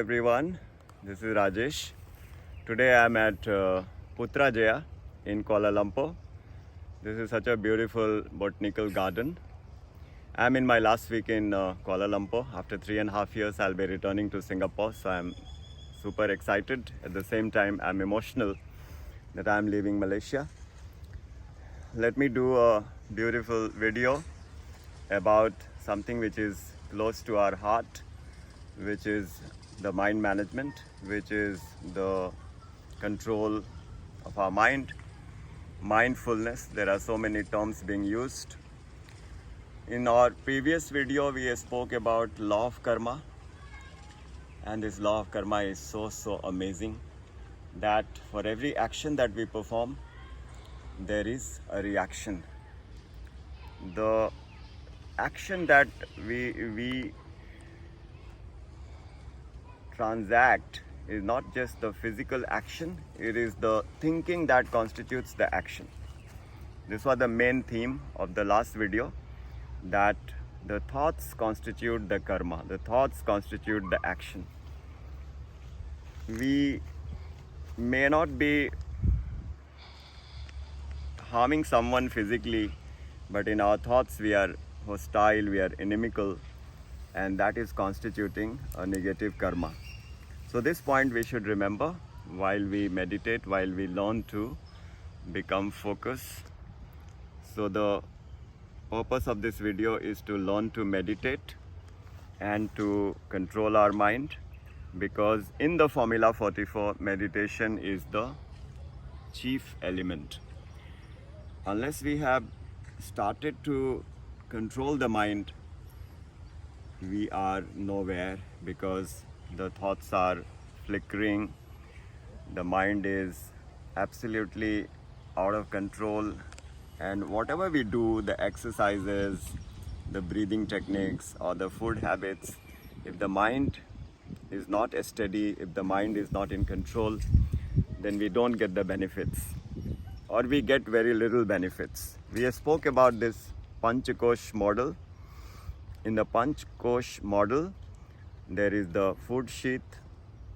Everyone, this is Rajesh. Today I am at Putrajaya in Kuala Lumpur. This is such a beautiful botanical garden. I am in my last week in Kuala Lumpur. After 3.5 years, I'll be returning to Singapore. So I'm super excited. At the same time, I'm emotional that I'm leaving Malaysia. Let me do a beautiful video about something which is close to our heart, which is the mind management, which is the control of our mind, mindfulness. There are so many terms being used. In our previous video, we spoke about law of karma, and this law of karma is so amazing that for every action that we perform, there is a reaction. The action that we transact is not just the physical action, it is the thinking that constitutes the action. This was the main theme of the last video, that the thoughts constitute the karma, the thoughts constitute the action. We may not be harming someone physically, but in our thoughts we are hostile, we are inimical, and that is constituting a negative karma. So this point we should remember while we meditate, while we learn to become focused. So the purpose of this video is to learn to meditate and to control our mind, because in the Formula 44, meditation is the chief element. Unless we have started to control the mind, we are nowhere, because the thoughts are flickering, the mind is absolutely out of control, and whatever we do, the exercises, the breathing techniques or the food habits, if the mind is not steady, if the mind is not in control, then we don't get the benefits, or we get very little benefits. We spoke about this Panchakosh model. In the Panchakosh model, there is the food sheath,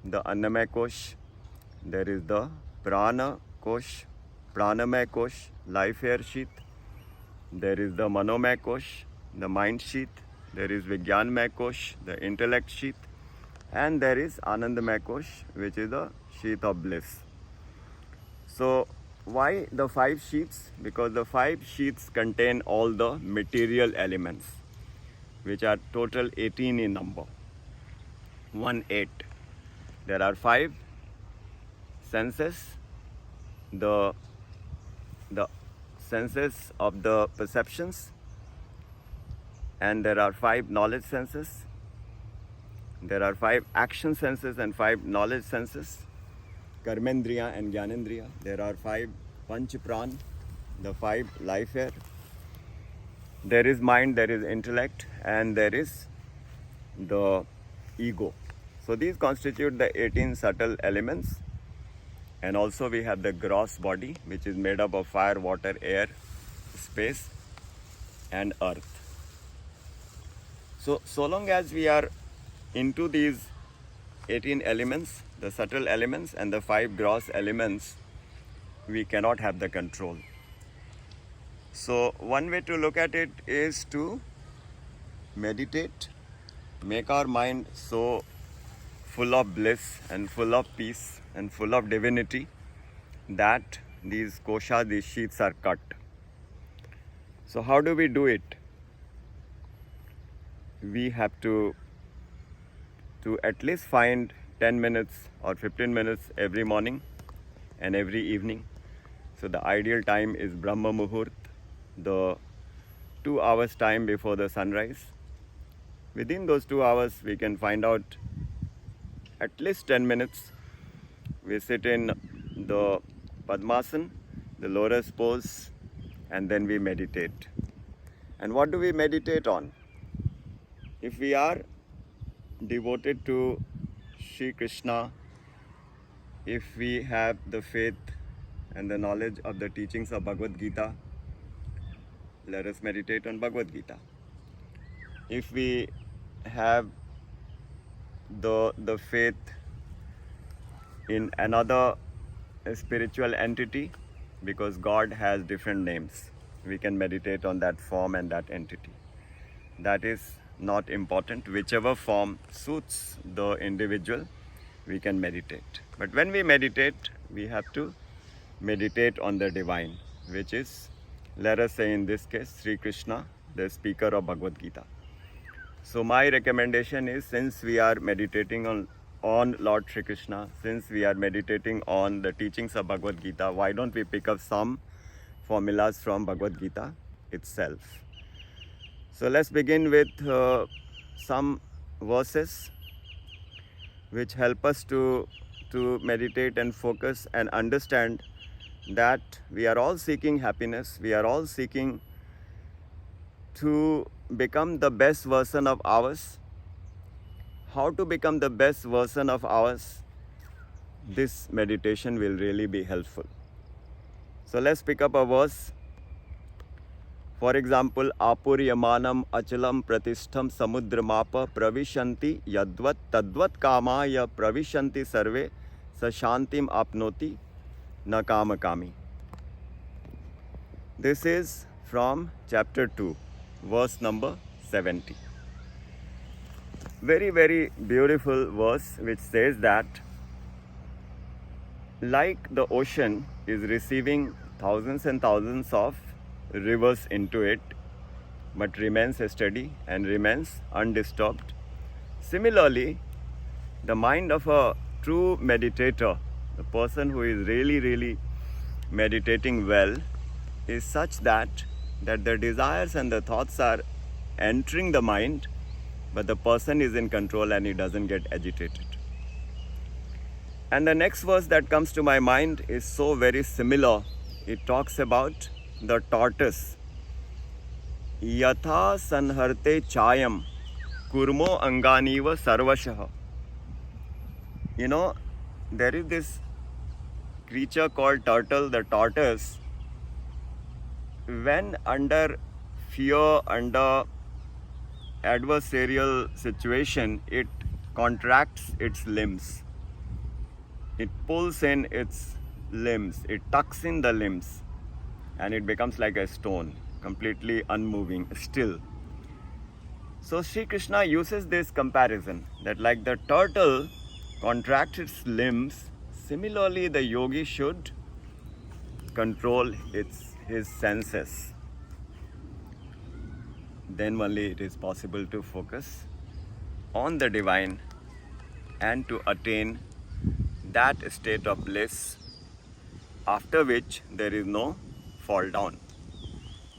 the Annamaya Kosh, there is the Prana Kosh, Pranamaya Kosh, life air sheath, there is the Manomaya Kosh, the mind sheath, there is Vijnanamaya Kosh, the intellect sheath, and there is Anandamaya Kosh, which is the sheath of bliss. So why the 5 sheaths? Because the 5 sheaths contain all the material elements, which are total 18 in number. 18. There are 5 senses, the senses of the perceptions, and there are 5 knowledge senses. There are 5 action senses and 5 knowledge senses, Karmendriya and Jnanendriya. There are 5 Panch Pran, the 5 life air. There is mind, there is intellect, and there is the ego. So these constitute the 18 subtle elements. And also we have the gross body, which is made up of fire, water, air, space, and earth. So long as we are into these 18 elements, the subtle elements and the 5 gross elements, we cannot have the control. So one way to look at it is to meditate, make our mind so full of bliss and full of peace and full of divinity that these koshas, these sheaths are cut. So how do we do it? We have to at least find 10 minutes or 15 minutes every morning and every evening. So the ideal time is Brahma Muhurt, the 2 hours time before the sunrise. Within those 2 hours, we can find out at least 10 minutes. We sit in the Padmasana, the lotus pose, and then we meditate. And what do we meditate on? If we are devoted to Sri Krishna, if we have the faith and the knowledge of the teachings of Bhagavad Gita, let us meditate on Bhagavad Gita. If we have the faith in another spiritual entity, because God has different names. We can meditate on that form and that entity. That is not important. Whichever form suits the individual, we can meditate. But when we meditate, we have to meditate on the divine, which is, let us say in this case, Sri Krishna, the speaker of Bhagavad Gita. So my recommendation is, since we are meditating on Lord Sri Krishna, since we are meditating on the teachings of Bhagavad Gita, why don't we pick up some formulas from Bhagavad Gita itself? So let's begin with some verses which help us to meditate and focus and understand that we are all seeking happiness. We are all seeking to become the best version of ours. How to become the best version of ours? This meditation will really be helpful. So let's pick up a verse. For example, apuryamanam achalam pratistham samudramapa pravishanti yadvat tadvat kamaya pravishanti sarve sashantim apnoti na kamakami. This is from chapter 2, verse number 70. Very, very beautiful verse which says that, like the ocean is receiving thousands and thousands of rivers into it, but remains steady and remains undisturbed. Similarly, the mind of a true meditator, the person who is really, really meditating well, is such that the desires and the thoughts are entering the mind, but the person is in control and he doesn't get agitated. And the next verse that comes to my mind is so very similar. It talks about the tortoise. Yatha sanharte chayam kurmo anganiva sarvashah. You know, there is this creature called turtle, the tortoise. When under fear, under adversarial situation, it contracts its limbs. It pulls in its limbs, it tucks in the limbs, and it becomes like a stone, completely unmoving, still. So Sri Krishna uses this comparison that like the turtle contracts its limbs, similarly the yogi should control his senses. Then only it is possible to focus on the divine and to attain that state of bliss after which there is no fall down.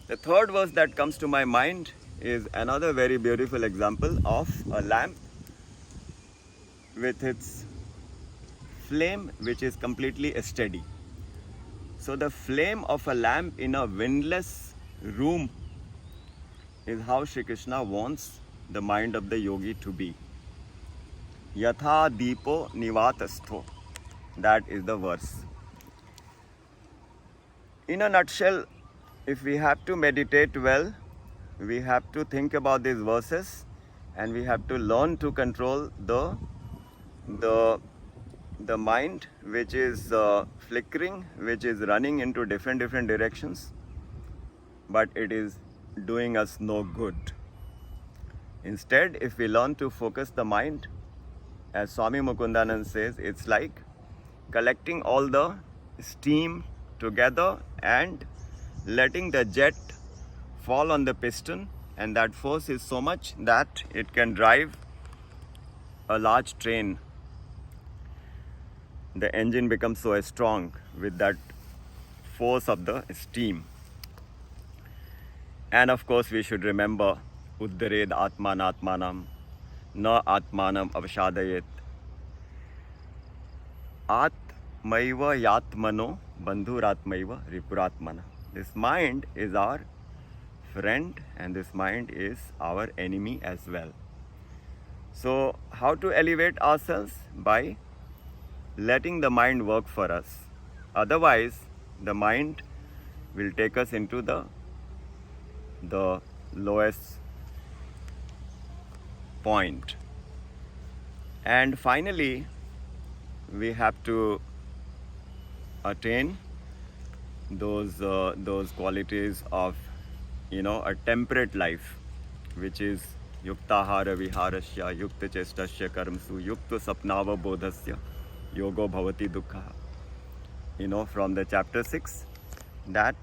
The third verse that comes to my mind is another very beautiful example of a lamp with its flame which is completely steady. So the flame of a lamp in a windless room is how Shri Krishna wants the mind of the yogi to be. Yatha deepo nivatastho. That is the verse. In a nutshell, if we have to meditate well, we have to think about these verses and we have to learn to control the mind which is flickering, which is running into different directions, but it is doing us no good. Instead, if we learn to focus the mind, as Swami Mukundanand says, it's like collecting all the steam together and letting the jet fall on the piston, and that force is so much that it can drive a large train. The engine becomes so strong with that force of the steam. And of course, we should remember Uddared Atmanatmanam, Na Atmanam Avashadayet. Atmaiva Yatmano Bandhuratmaiva Ripuratmana. This mind is our friend and this mind is our enemy as well. So, how to elevate ourselves? By letting the mind work for us. Otherwise, the mind will take us into the lowest point. And finally, we have to attain those qualities of a temperate life, which is yuktahara viharasya yukta chestasya karmsu yukta sapnava bodhasya yogo bhavati dukkha. From the chapter 6, that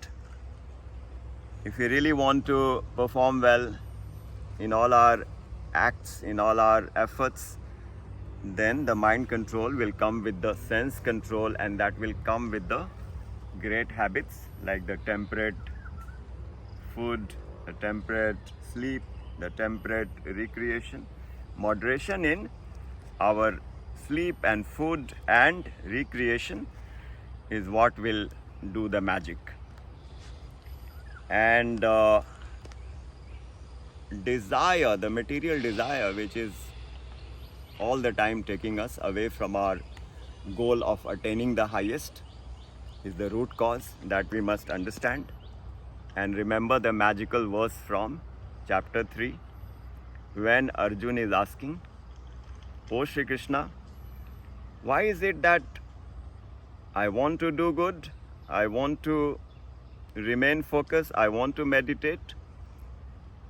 if we really want to perform well in all our acts, in all our efforts, then the mind control will come with the sense control, and that will come with the great habits like the temperate food, the temperate sleep, the temperate recreation. Moderation in our sleep and food and recreation is what will do the magic. And desire, the material desire, which is all the time taking us away from our goal of attaining the highest, is the root cause that we must understand. And remember the magical verse from chapter 3, when Arjun is asking, "O Shri Krishna, why is it that I want to do good, I want to remain focused, I want to meditate,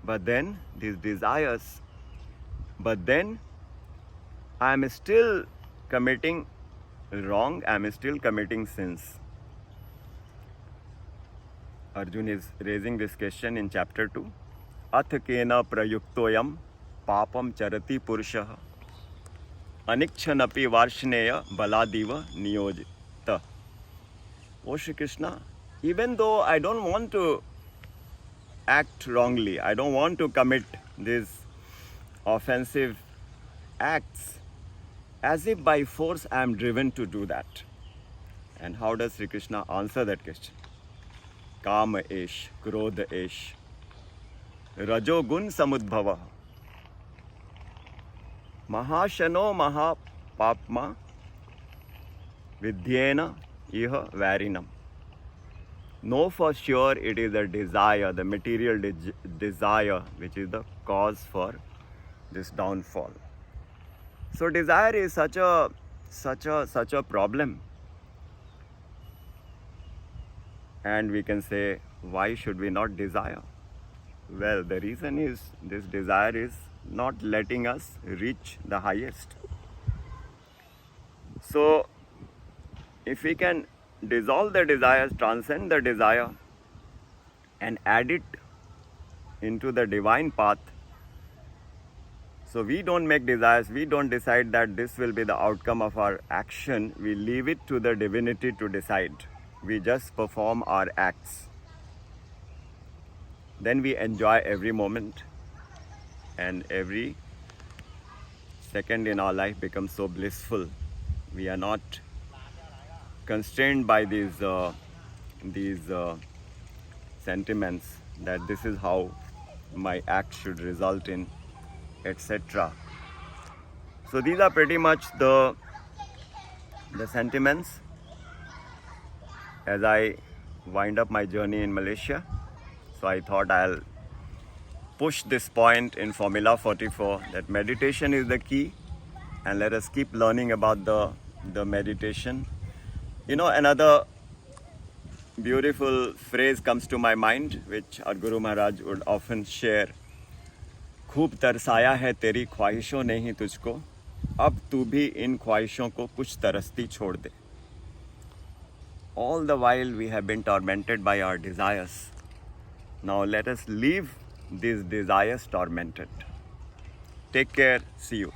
but then these desires, but then I am still committing wrong, I am still committing sins?" Arjun is raising this question in chapter 2. Ath kena prayuktoyam papam charati purushah anikshanapi varshneya baladiva niyojita. O Shri Krishna, even though I don't want to act wrongly, I don't want to commit these offensive acts, as if by force I am driven to do that. And how does Sri Krishna answer that question? Kama esh, krodha esh, rajo gun samudbhava, mahashano mahapapma, vidyena iha varinam. Know for sure it is a desire, the material desire, which is the cause for this downfall. So desire is such a problem. And we can say, why should we not desire? Well, the reason is this desire is not letting us reach the highest. So if we can dissolve the desires, transcend the desire, and add it into the divine path, so we don't make desires, we don't decide that this will be the outcome of our action, we leave it to the divinity to decide. We just perform our acts. Then we enjoy every moment, and every second in our life becomes so blissful. We are not constrained by these sentiments that this is how my act should result in, etc. So these are pretty much the sentiments as I wind up my journey in Malaysia. So I thought I'll push this point in Formula 44, that meditation is the key, and let us keep learning about the meditation. Another beautiful phrase comes to my mind, which our Guru Maharaj would often share. खूब तरसाया है तेरी ख्वाहिशों ने ही तुझको, अब तू भी इन ख्वाहिशों को कुछ तरसती छोड़ दे. All the while we have been tormented by our desires. Now let us leave these desires tormented. Take care. See you.